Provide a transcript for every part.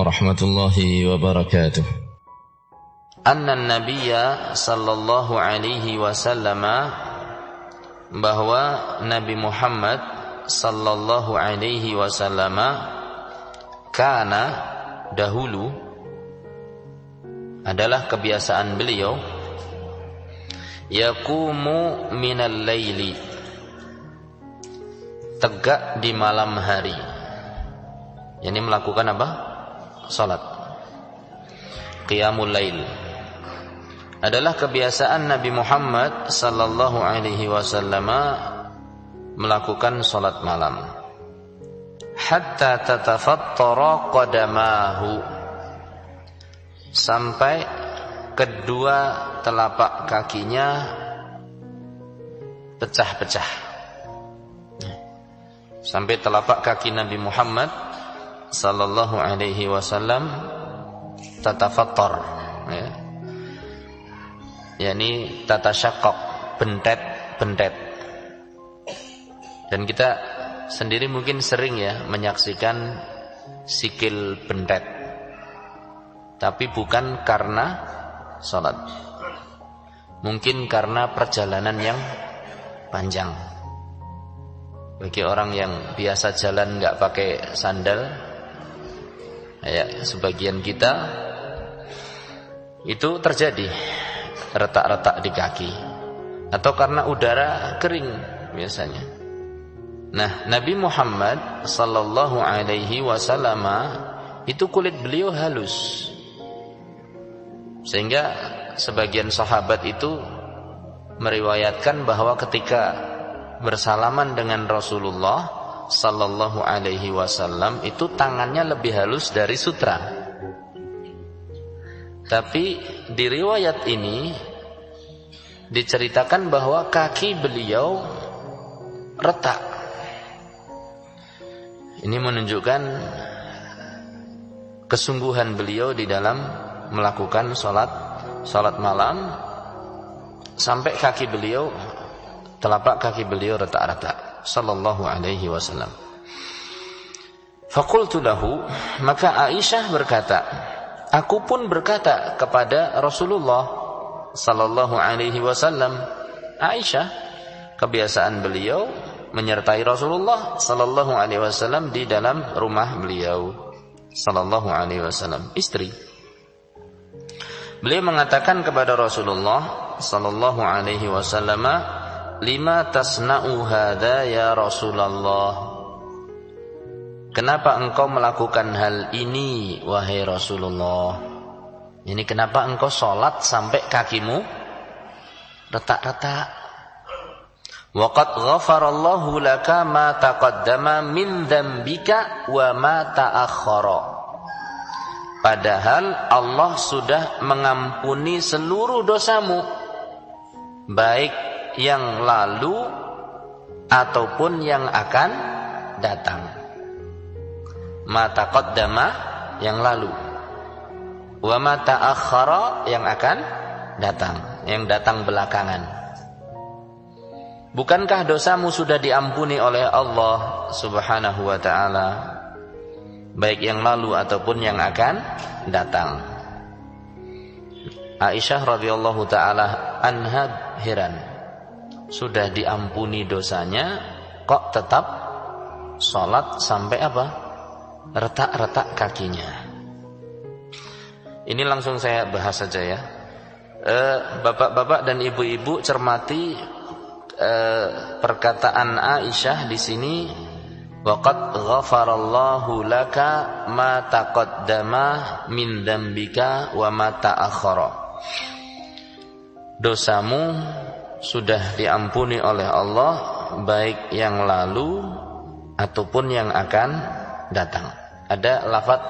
warahmatullahi wabarakatuh. Anna Nabiyya sallallahu alaihi wasallam, bahwa Nabi Muhammad sallallahu alaihi wasallam kana, dahulu adalah kebiasaan beliau, yaqumu minal laili, tegak di malam hari. Yani melakukan apa? Salat. Qiyamul lail adalah kebiasaan Nabi Muhammad sallallahu alaihi wasallam melakukan salat malam. Hatta tatafattara qadamahu, sampai kedua telapak kakinya pecah-pecah. Sampai telapak kaki Nabi Muhammad sallallahu alaihi wasallam tatafattar, ya. Yani tatasyaqqaq, bentet-bentet. Dan kita sendiri mungkin sering ya menyaksikan sikil bentet, tapi bukan karena salat. Mungkin karena perjalanan yang panjang. Bagi orang yang biasa jalan nggak pakai sandal, ya sebagian kita itu terjadi retak-retak di kaki, atau karena udara kering biasanya. Nah, Nabi Muhammad sallallahu alaihi wasallam itu kulit beliau halus, sehingga sebagian sahabat itu meriwayatkan bahwa ketika bersalaman dengan Rasulullah sallallahu alaihi wasallam itu tangannya lebih halus dari sutra. Tapi di riwayat ini diceritakan bahwa kaki beliau retak. Ini menunjukkan kesungguhan beliau di dalam melakukan salat malam, sampai kaki beliau, telapak kaki beliau retak-retak sallallahu alaihi wasallam. Faqultu lahu, maka Aisyah berkata, aku pun berkata kepada Rasulullah sallallahu alaihi wasallam. Aisyah, kebiasaan beliau menyertai Rasulullah sallallahu alaihi wasallam di dalam rumah beliau sallallahu alaihi wasallam, istri. Beliau mengatakan kepada Rasulullah sallallahu alaihi wasallam, lima tasna'u hadza ya Rasulullah, kenapa engkau melakukan hal ini wahai Rasulullah? Ini kenapa engkau sholat sampai kakimu retak-retak? Wa qad ghafarallahu laka ma taqaddama min dzambika wa ma ta'akhkhara. Padahal Allah sudah mengampuni seluruh dosamu, baik yang lalu ataupun yang akan datang. Ma taqaddama, yang lalu, wa ma ta'akhkhara, yang akan datang, yang datang belakangan. Bukankah dosamu sudah diampuni oleh Allah subhanahu wa ta'ala, baik yang lalu ataupun yang akan datang? Aisyah radhiyallahu ta'ala anha heran, sudah diampuni dosanya kok tetap sholat sampai apa? Retak-retak kakinya. Ini langsung saya bahas saja ya. Bapak-bapak dan ibu-ibu cermati perkataan Aisyah di sini, waqad ghafarallahu laka ma taqaddama min dzambika wa ma ta'akhkhara. Dosamu sudah diampuni oleh Allah, baik yang lalu ataupun yang akan datang. Ada lafaz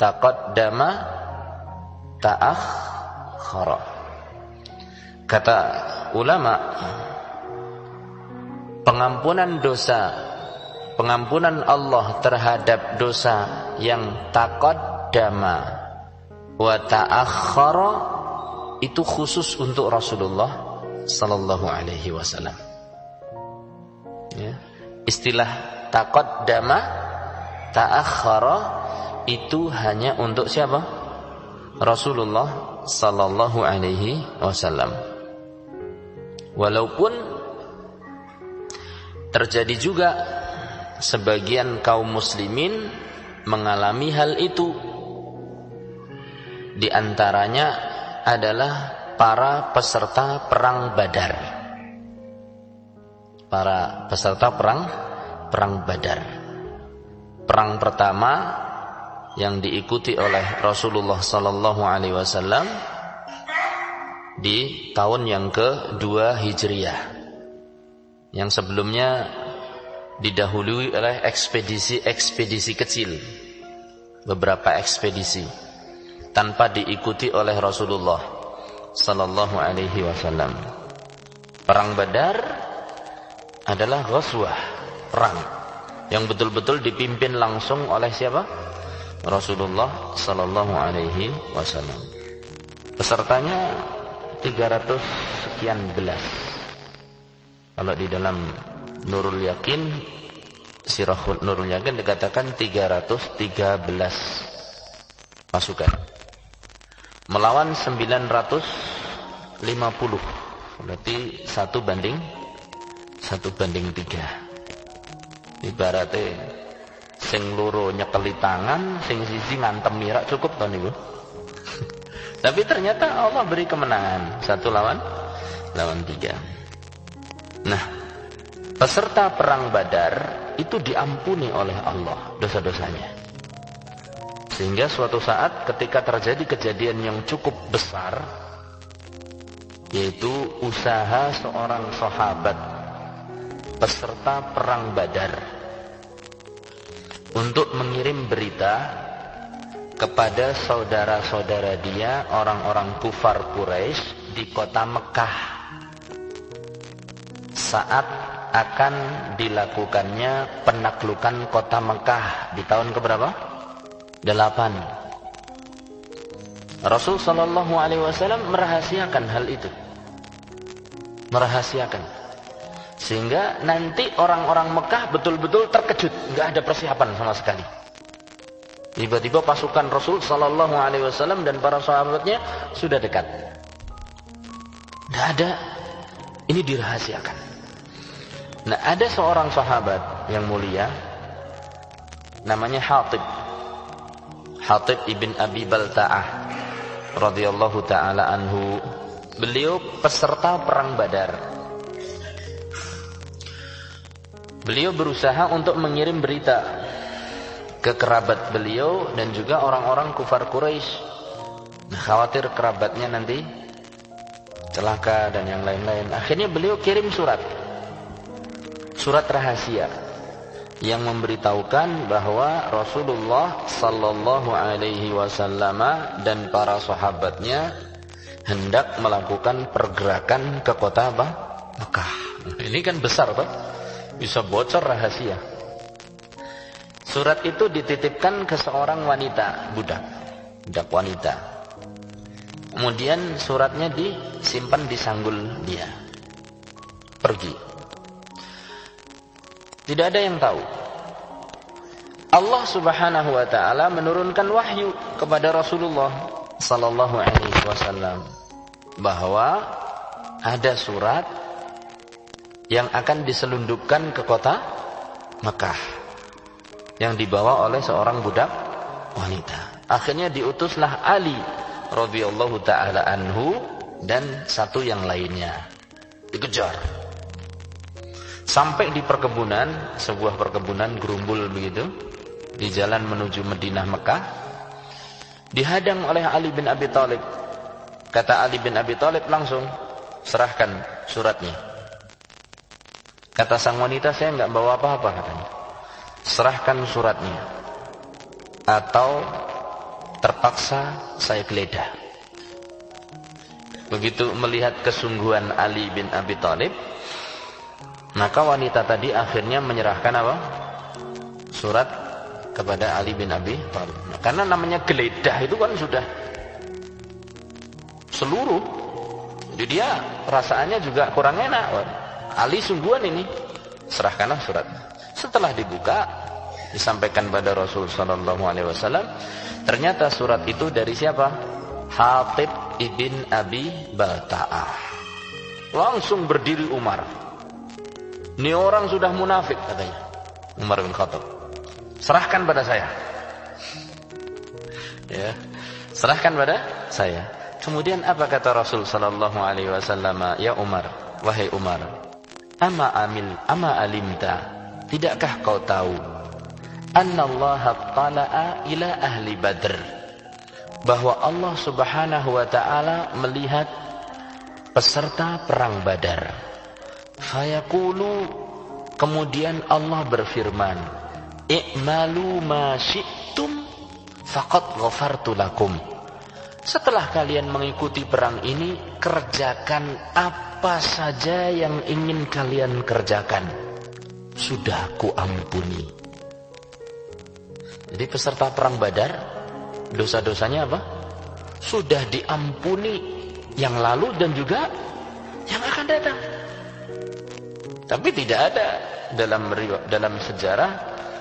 taqaddama, ta'akhkhara. Kata ulama, pengampunan dosa, pengampunan Allah terhadap dosa yang taqaddama wa ta'akhkhara itu khusus untuk Rasulullah sallallahu alaihi wasallam. Ya. Istilah taqaddama, ta'akhkhara itu hanya untuk siapa? Rasulullah sallallahu alaihi wasallam. Walaupun terjadi juga sebagian kaum muslimin mengalami hal itu. Di antaranya adalah para peserta perang Badar. Para peserta perang Badar. Perang pertama yang diikuti oleh Rasulullah sallallahu alaihi wasallam di tahun yang ke-2 Hijriah. Yang sebelumnya didahului oleh ekspedisi kecil. Beberapa ekspedisi tanpa diikuti oleh Rasulullah sallallahu alaihi wasallam. Perang Badar adalah ghazwah, perang yang betul-betul dipimpin langsung oleh siapa? Rasulullah sallallahu alaihi wasallam. Pesertanya 300 sekian belas. Kalau di dalam Nurul Yakin, Sirah Nurul Yakin dikatakan 313 pasukan. Melawan 950. Berarti 1 banding 3. Ibaratnya sing loro nyekeli tangan, sing siji ngantem mirak, cukup to niku. Tapi ternyata Allah beri kemenangan 1 lawan 3. Nah, peserta perang Badar itu diampuni oleh Allah dosa-dosanya. Sehingga suatu saat ketika terjadi kejadian yang cukup besar, yaitu usaha seorang sahabat peserta perang Badar untuk mengirim berita kepada saudara-saudara dia, orang-orang kufar Quraisy di kota Mekah, saat akan dilakukannya penaklukan kota Mekah di tahun keberapa? 8. Rasul sallallahu alaihi wasallam merahasiakan hal itu. Merahasiakan. Sehingga nanti orang-orang Mekah betul-betul terkejut, enggak ada persiapan sama sekali. Tiba-tiba pasukan Rasul sallallahu alaihi wasallam dan para sahabatnya sudah dekat. Enggak ada. Ini dirahasiakan. Nah, ada seorang sahabat yang mulia namanya Hatib ibn Abi Balta'ah radhiyallahu taala anhu. Beliau peserta perang Badar. Beliau berusaha untuk mengirim berita ke kerabat beliau dan juga orang-orang kufar Quraisy. Nah, khawatir kerabatnya nanti celaka dan yang lain-lain. Akhirnya beliau kirim surat rahasia yang memberitahukan bahwa Rasulullah sallallahu alaihi wasallam dan para sahabatnya hendak melakukan pergerakan ke kota Mekah. Ini kan besar, Pak. Bisa bocor rahasia. Surat itu dititipkan ke seorang wanita, budak wanita. Kemudian suratnya disimpan di sanggul dia. Pergi. Tidak ada yang tahu. Allah Subhanahu wa taala menurunkan wahyu kepada Rasulullah sallallahu alaihi wasallam bahwa ada surat yang akan diselundupkan ke kota Mekah yang dibawa oleh seorang budak wanita. Akhirnya diutuslah Ali radhiyallahu taala anhu dan satu yang lainnya. Dikejar. Sampai di perkebunan, sebuah perkebunan gerumbul begitu, di jalan menuju Madinah Mekah, dihadang oleh Ali bin Abi Thalib. Kata Ali bin Abi Thalib langsung, serahkan suratnya. Kata sang wanita, saya enggak bawa apa-apa katanya. Serahkan suratnya, atau terpaksa saya geledah. Begitu melihat kesungguhan Ali bin Abi Thalib, maka wanita tadi akhirnya menyerahkan apa? Surat kepada Ali bin Abi Thalib. Nah, karena namanya geledah itu kan sudah seluruh. Jadi dia perasaannya juga kurang enak. Ali sungguhan ini. Serahkanlah surat. Setelah dibuka, disampaikan pada Rasul sallallahu alaihi wasallam. Ternyata surat itu dari siapa? Hatib ibn Abi Balta'ah. Langsung berdiri Umar. Ini orang sudah munafik katanya. Umar bin Khattab. Serahkan pada saya. Ya. Serahkan pada saya. Kemudian apa kata Rasul sallallahu alaihi wasallam? Ya Umar, wahai Umar, ama alimta, tidakkah kau tahu annallaha tala'a ila ahli Badr, bahwa Allah Subhanahu wa taala melihat peserta perang Badar. Fayaqulu, kemudian Allah berfirman, i'malu ma syi'tum faqad ghafartu lakum. Setelah kalian mengikuti perang ini, kerjakan apa saja yang ingin kalian kerjakan, sudah kuampuni. Jadi peserta perang Badar, dosa-dosanya apa? Sudah diampuni yang lalu dan juga yang akan datang. Tapi tidak ada dalam sejarah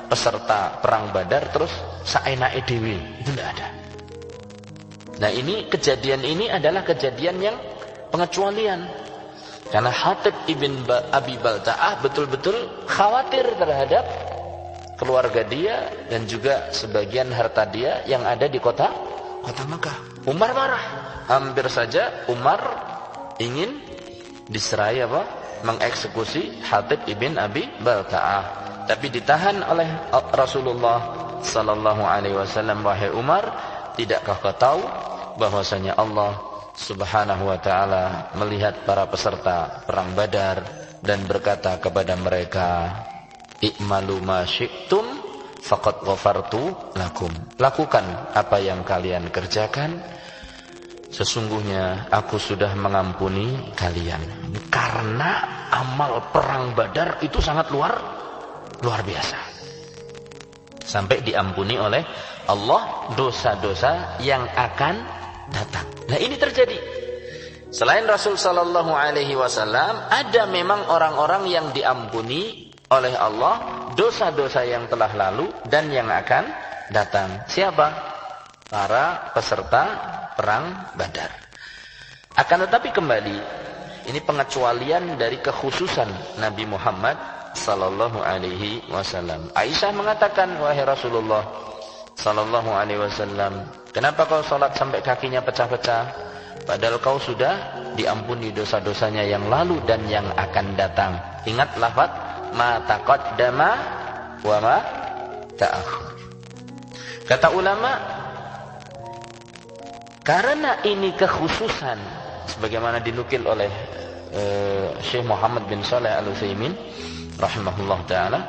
peserta perang Badar terus saenake dhewe, itu tidak ada. Nah, kejadian ini adalah kejadian yang pengecualian. Karena Hatib ibn Abi Balta'ah betul-betul khawatir terhadap keluarga dia dan juga sebagian harta dia yang ada di kota Makkah. Umar marah. Hampir saja Umar ingin diserai mengeksekusi Hatib ibn Abi Balta'ah. Tapi ditahan oleh Rasulullah sallallahu alaihi wasallam. Wahai Umar, tidakkah kau tahu bahwasanya Allah Subhanahu wa taala melihat para peserta perang Badar dan berkata kepada mereka, i'malu ma syi'tum faqad ghafartu lakum. Lakukan apa yang kalian kerjakan, sesungguhnya aku sudah mengampuni kalian. Karena amal perang Badar itu sangat luar biasa. Sampai diampuni oleh Allah dosa-dosa yang akan datang. Nah, ini terjadi. Selain Rasul sallallahu alaihi wasallam, ada memang orang-orang yang diampuni oleh Allah dosa-dosa yang telah lalu dan yang akan datang. Siapa? Para peserta perang Badar. Akan tetapi kembali, ini pengecualian dari kekhususan Nabi Muhammad sallallahu alaihi wasallam. Aisyah mengatakan, wahai Rasulullah sallallahu alaihi wasallam, kenapa kau salat sampai kakinya pecah-pecah, padahal kau sudah diampuni dosa-dosanya yang lalu dan yang akan datang. Ingat lafaz ma taqaddama wa ma ta'akhkhar. Kata ulama, karena ini kekhususan sebagaimana dinukil oleh Syekh Muhammad bin Shalih Al-Utsaimin rahimahullah taala,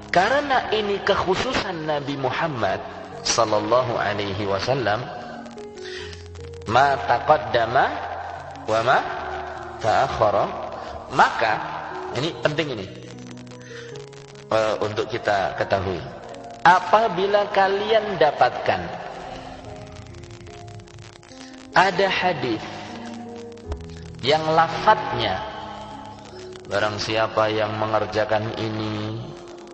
karena ini kekhususan Nabi Muhammad sallallahu alaihi wasallam, ma taqaddama wa ma ta'akhkhara, maka ini penting ini untuk kita ketahui. Apabila kalian dapatkan ada hadis yang lafadznya, barang siapa yang mengerjakan ini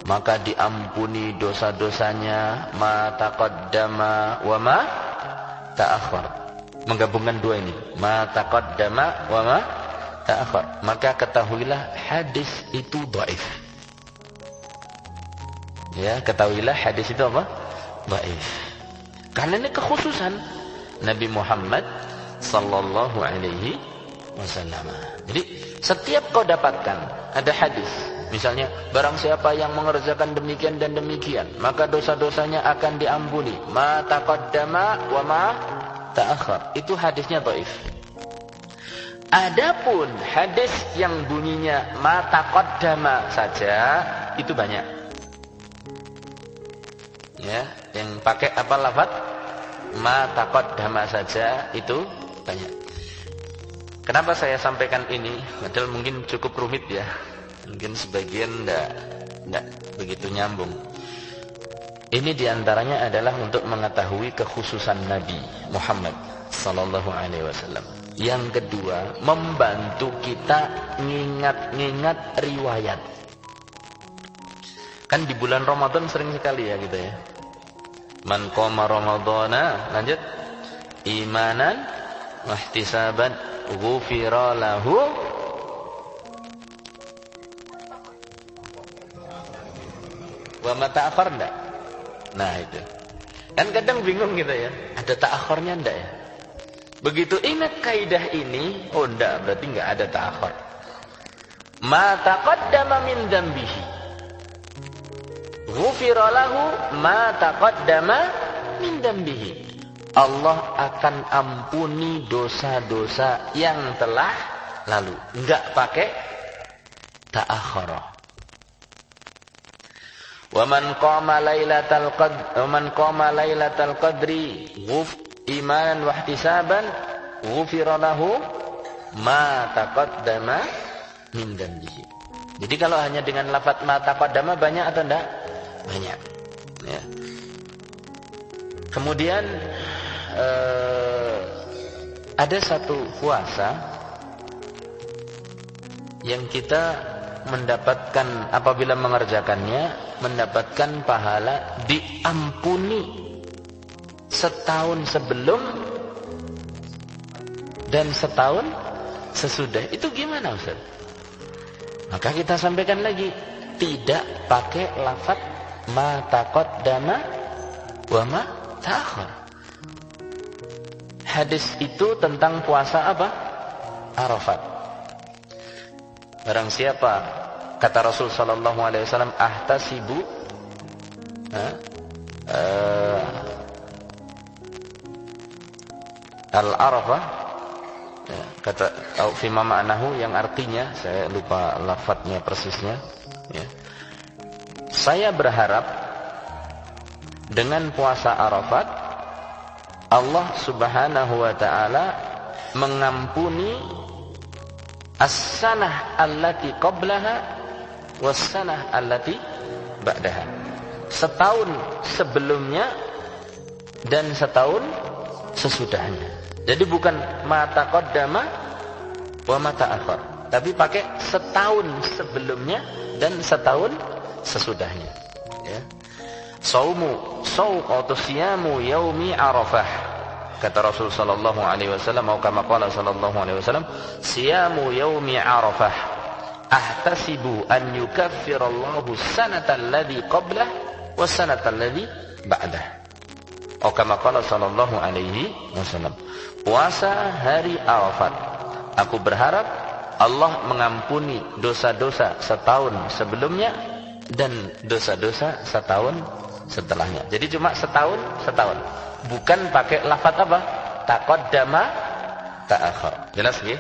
maka diampuni dosa-dosanya, ma taqaddama wa ma ta'akhkhar. Menggabungkan dua ini, ma taqaddama wa ma ta'akhkhar. Maka ketahuilah hadis itu dhaif. Ya, ketahuilah hadis itu apa? Dhaif. Karena ini kekhususan Nabi Muhammad sallallahu alaihi wasallam. Jadi setiap kau dapatkan ada hadis, misalnya, barang siapa yang mengerjakan demikian dan demikian, maka dosa-dosanya akan diampuni. Ma taqaddama wa ma ta'akhkhar. Itu hadisnya dhaif. Adapun hadis yang bunyinya ma taqaddama saja, itu banyak. Ya, yang pakai apa lafaz? Ma taqaddama saja, itu banyak. Kenapa saya sampaikan ini? Padahal mungkin cukup rumit ya. Mungkin sebagian tidak begitu nyambung. Ini diantaranya adalah untuk mengetahui kekhususan Nabi Muhammad sallallahu alaihi wasallam. Yang kedua, membantu kita ngingat-ngingat riwayat. Kan di bulan Ramadan sering sekali ya gitu ya. Man qama ramadhana, lanjut, imanan wa ihtisaban ghufira lahu wa ma ta'akhkhar enggak? Nah itu. Kan kadang bingung gitu ya. Ada ta'akhurnya enggak ya? Begitu ingat kaidah ini, oh enggak, berarti enggak ada ta'akhur. Ma taqaddama min dzambihi ghufira lahu ma taqaddama min dzambihi. Allah akan ampuni dosa-dosa yang telah lalu. Enggak pakai ta'akhur. Wa man qama lailatal qadri imanan wa ihtisaban ghufira lahu ma taqaddama min dzambihi. Jadi kalau hanya dengan lafaz ma taqaddama banyak atau enggak? Banyak. Ya. Kemudian ada satu puasa yang kita mendapatkan apabila mengerjakannya mendapatkan pahala diampuni setahun sebelum dan setahun sesudah. Itu gimana Ustaz? Maka kita sampaikan lagi, tidak pakai lafaz ma taqaddama wa ma ta'akhkhar. Hadis itu tentang puasa apa? Arafat. Barang siapa, kata Rasul sallallahu alaihi wasallam, ahtasibu al-arafah, kata au fi ma'nahu, yang artinya saya lupa lafadznya persisnya ya. Saya berharap dengan puasa Arafat Allah Subhanahu wa taala mengampuni as-sanah allati qablaha was-sanah allati ba'daha. Setahun sebelumnya dan setahun sesudahnya. Jadi bukan ma taqaddama wa ma ta'akhkhar, tapi pakai setahun sebelumnya dan setahun sesudahnya ya. Siyamu yaumi Arafah, kata Rasul sallallahu alaihi wasallam, atau kama qala sallallahu alaihi wasallam, siyamu yaumi Arafah ahtasibu an yukaffirallahu sanata alladhi qablah was sanata alladhi ba'dah, atau kama qala sallallahu alaihi wasallam. Puasa hari Arafat, aku berharap Allah mengampuni dosa-dosa setahun sebelumnya dan dosa-dosa setahun setelahnya. Jadi cuma setahun, bukan pakai lafaz apa? Taqaddama ta'akhkhar. Jelas ya?